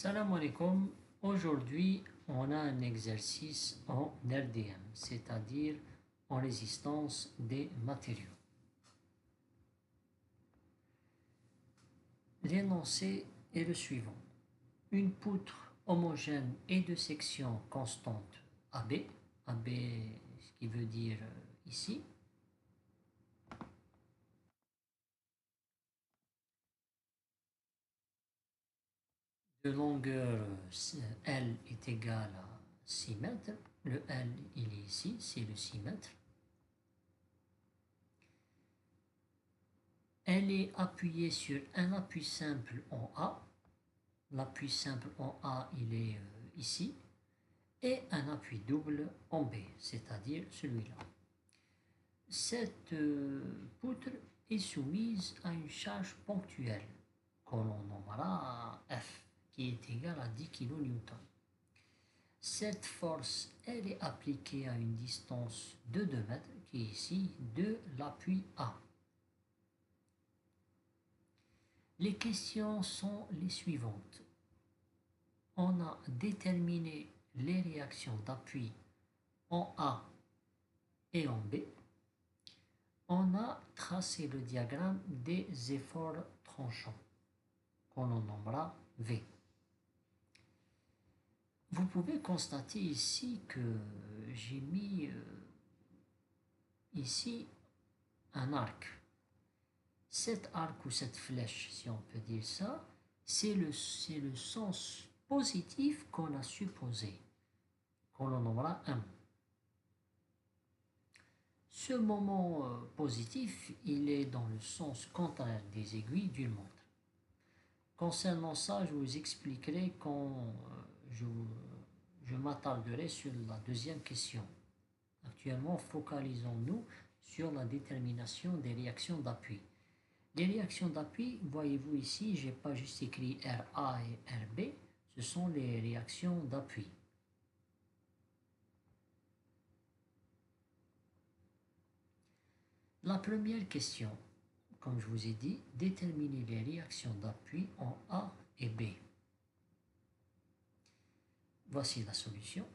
Salam alaikum. Aujourd'hui, on a un exercice en RDM, c'est-à-dire en résistance des matériaux. L'énoncé est le suivant. Une poutre homogène et de section constante AB, AB ce qui veut dire ici, de longueur L est égal à 6 mètres. Le L, il est ici, c'est le 6 mètres. Elle est appuyée sur un appui simple en A. L'appui simple en A, il est ici. Et un appui double en B, c'est-à-dire celui-là. Cette poutre est soumise à une charge ponctuelle, que l'on nommera F, qui est égale à 10 kN. Cette force, elle est appliquée à une distance de 2 mètres, qui est ici, de l'appui A. Les questions sont les suivantes. On a déterminé les réactions d'appui en A et en B. On a tracé le diagramme des efforts tranchants, qu'on nommera V. Vous pouvez constater ici que j'ai mis ici un arc. Cet arc ou cette flèche, si on peut dire ça, c'est le sens positif qu'on a supposé, qu'on nommera M. Ce moment positif, il est dans le sens contraire des aiguilles d'une montre. Concernant ça, je vous expliquerai quand je m'attarderai sur la deuxième question. Actuellement, focalisons-nous sur la détermination des réactions d'appui. Les réactions d'appui, voyez-vous ici, je n'ai pas juste écrit RA et RB, ce sont les réactions d'appui. La première question, comme je vous ai dit, déterminer les réactions d'appui en A et B. Voici la solution.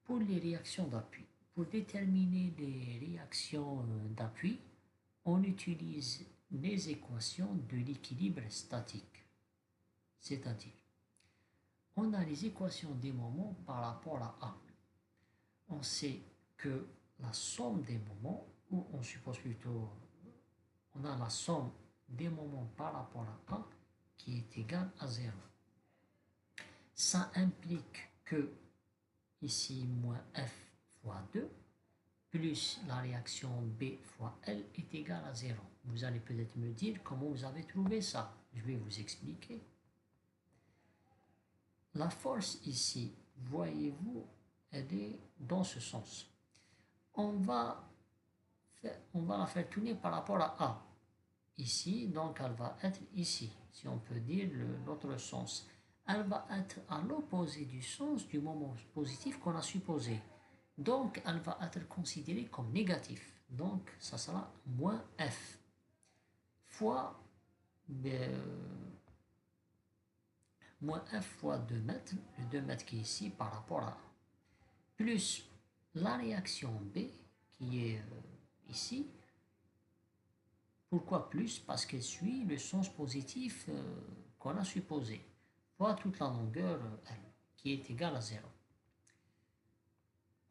Pour les réactions d'appui, pour déterminer les réactions d'appui, on utilise les équations de l'équilibre statique. C'est-à-dire, on a les équations des moments par rapport à A. On sait que la somme des moments, ou on suppose plutôt, on a la somme des moments par rapport à A qui est égale à 0. Ça implique que ici moins F fois 2 plus la réaction B fois L est égale à 0. Vous allez peut-être me dire comment vous avez trouvé ça. Je vais vous expliquer. La force ici, voyez-vous, elle est dans ce sens. On va la faire tourner par rapport à A. Ici, donc elle va être ici, si on peut dire l'autre sens. Elle va être à l'opposé du sens du moment positif qu'on a supposé. Donc, elle va être considérée comme négative. Donc, ça sera moins F fois moins F fois 2 mètres, le 2 mètres qui est ici par rapport à A, plus la réaction B qui est ici. Pourquoi plus? Parce qu'elle suit le sens positif qu'on a supposé, fois toute la longueur L, qui est égale à 0.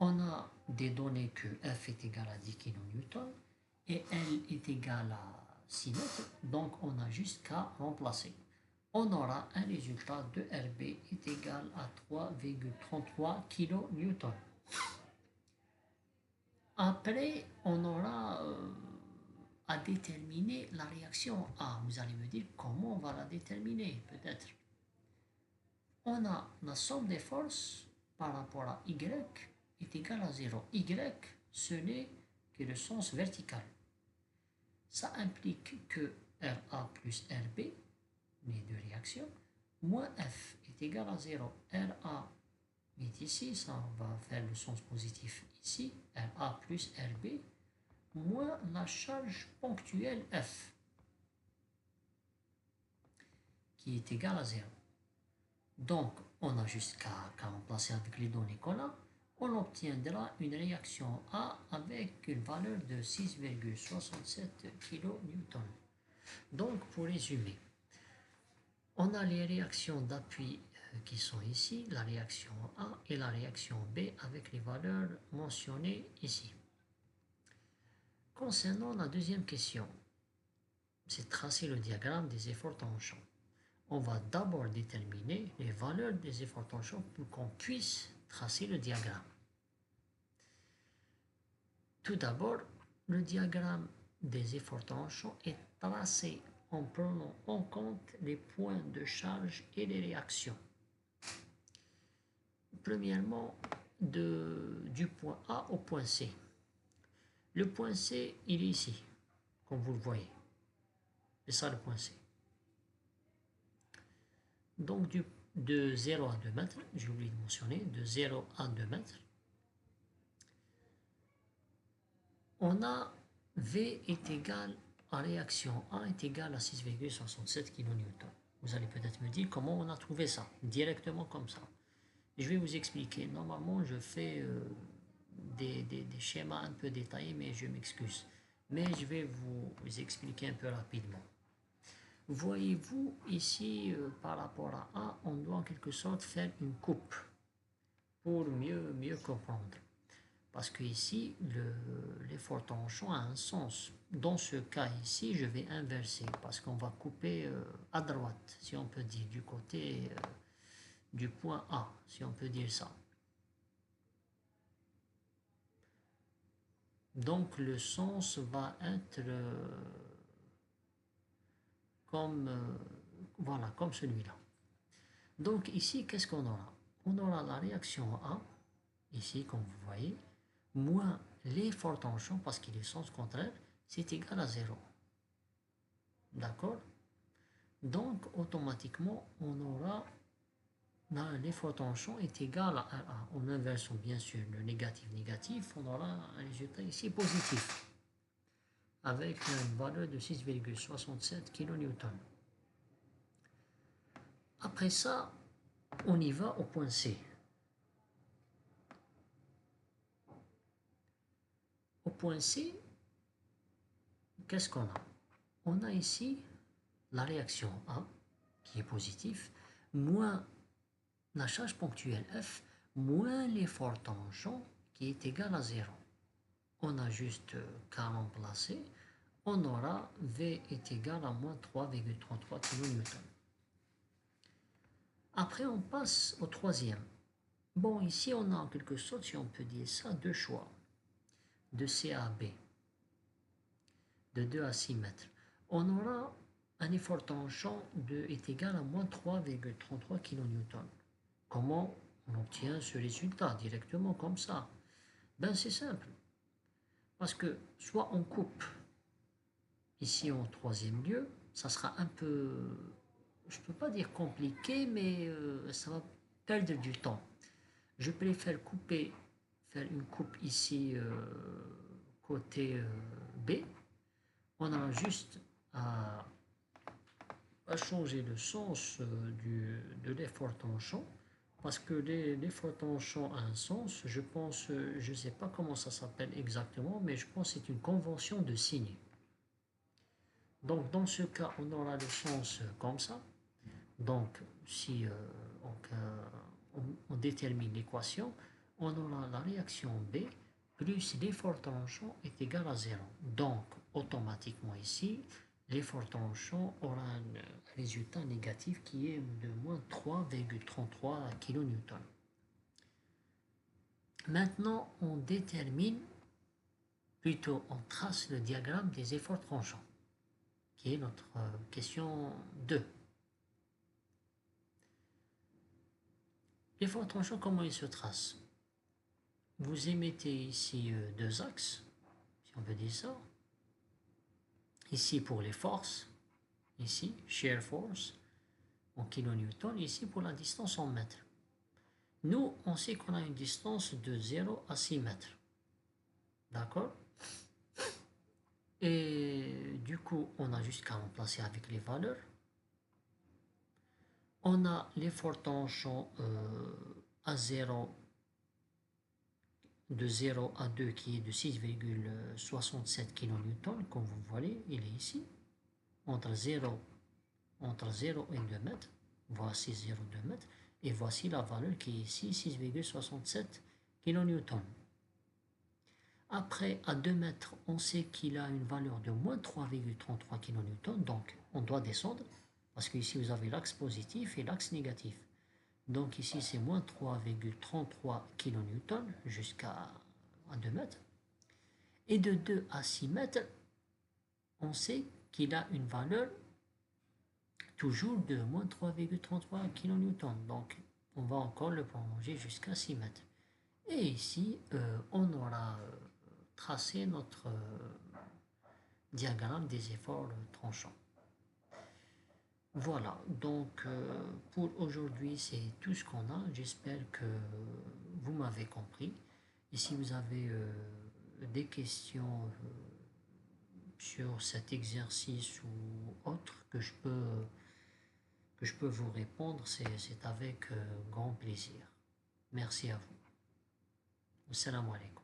On a des données que F est égal à 10 kN et L est égal à 6 mètres, donc on a juste qu'à remplacer. On aura un résultat de RB est égal à 3,33 kN. Après, on aura à déterminer la réaction A. Vous allez me dire comment on va la déterminer, peut-être. On a la somme des forces par rapport à Y est égal à 0. Y, ce n'est que le sens vertical. Ça implique que RA plus RB, les deux réactions, moins F est égal à 0. RA est ici, ça va faire le sens positif ici, RA plus RB, moins la charge ponctuelle F, qui est égale à 0. Donc, on a juste qu'à remplacer avec les données qu'on a. On obtiendra une réaction A avec une valeur de 6,67 kN. Donc, pour résumer, on a les réactions d'appui qui sont ici, la réaction A et la réaction B avec les valeurs mentionnées ici. Concernant la deuxième question, c'est tracer le diagramme des efforts tangents. On va d'abord déterminer les valeurs des efforts tangents pour qu'on puisse tracer le diagramme. Tout d'abord, le diagramme des efforts tangents est tracé en prenant en compte les points de charge et les réactions. Premièrement, du point A au point C. Le point C, il est ici, comme vous le voyez. C'est ça le point C. Donc, de 0 à 2 mètres, j'ai oublié de mentionner, de 0 à 2 mètres, on a V est égal à réaction A est égal à 6,67 kN. Vous allez peut-être me dire comment on a trouvé ça, directement comme ça. Je vais vous expliquer. Normalement, je fais des schémas un peu détaillés, mais je m'excuse. Mais je vais vous expliquer un peu rapidement. Voyez-vous, ici, par rapport à A, on doit en quelque sorte faire une coupe pour mieux comprendre. Parce que ici, l'effort tangent a un sens. Dans ce cas ici, je vais inverser parce qu'on va couper à droite, si on peut dire, du côté du point A, si on peut dire ça. Donc le sens va être voilà, comme celui-là. Donc ici, qu'est-ce qu'on aura? On aura la réaction A, ici, comme vous voyez, moins l'effort tangent, parce qu'il est sens contraire, c'est égal à 0. D'accord? Donc, automatiquement, on aura l'effort tangent est égal à 1A. En inversant bien sûr le négatif, on aura un résultat ici positif, avec une valeur de 6,67 kN. Après ça, on y va au point C. Au point C, qu'est-ce qu'on a? On a ici la réaction A, qui est positive, moins la charge ponctuelle F, moins l'effort tangent, qui est égal à 0. On a juste qu'à remplacer. On aura V est égal à moins 3,33 kN. Après, on passe au troisième. Bon, ici, on a en quelque sorte, si on peut dire ça, deux choix. De C à B. De 2 à 6 mètres. On aura un effort tangent est égal à moins 3,33 kN. Comment on obtient ce résultat directement comme ça? Ben, c'est simple. Parce que soit on coupe ici en troisième lieu, ça sera un peu, je ne peux pas dire compliqué, mais ça va perdre du temps. Je préfère faire une coupe ici côté B. On a juste à changer le sens de l'effort tangent, parce que l'effort tangent a un sens. Je pense, je ne sais pas comment ça s'appelle exactement, mais je pense que c'est une convention de signe. Donc dans ce cas, on aura le sens comme ça. Donc si on détermine l'équation, on aura la réaction B plus l'effort tangent est égal à 0. Donc automatiquement ici, l'effort tangent aura un résultat négatif qui est de moins 3,33 kN. Maintenant, on détermine, plutôt on trace le diagramme des efforts tangents, qui est notre question 2. L'effort tangent, comment il se trace? Vous émettez ici deux axes, si on peut dire ça. Ici pour les forces, ici, shear force, en kilonewton, ici pour la distance en mètres. Nous, on sait qu'on a une distance de 0 à 6 mètres. D'accord? Et du coup, on a juste qu'à remplacer avec les valeurs. On a l'effort tangent à 0, de 0 à 2 qui est de 6,67 kN, comme vous voyez, il est ici, entre 0 et 2 mètres, voici 0,2 mètres, et voici la valeur qui est ici, 6,67 kN. Après, à 2 mètres, on sait qu'il a une valeur de moins 3,33 kN, donc on doit descendre, parce qu'ici vous avez l'axe positif et l'axe négatif. Donc ici c'est moins 3,33 kN jusqu'à 2 mètres. Et de 2 à 6 mètres, on sait qu'il a une valeur toujours de moins 3,33 kN. Donc on va encore le prolonger jusqu'à 6 mètres. Et ici, on aura tracé notre diagramme des efforts tranchants. Voilà, donc pour aujourd'hui, c'est tout ce qu'on a. J'espère que vous m'avez compris. Et si vous avez des questions sur cet exercice ou autre que je peux vous répondre, c'est avec grand plaisir. Merci à vous. Assalamu alaikum.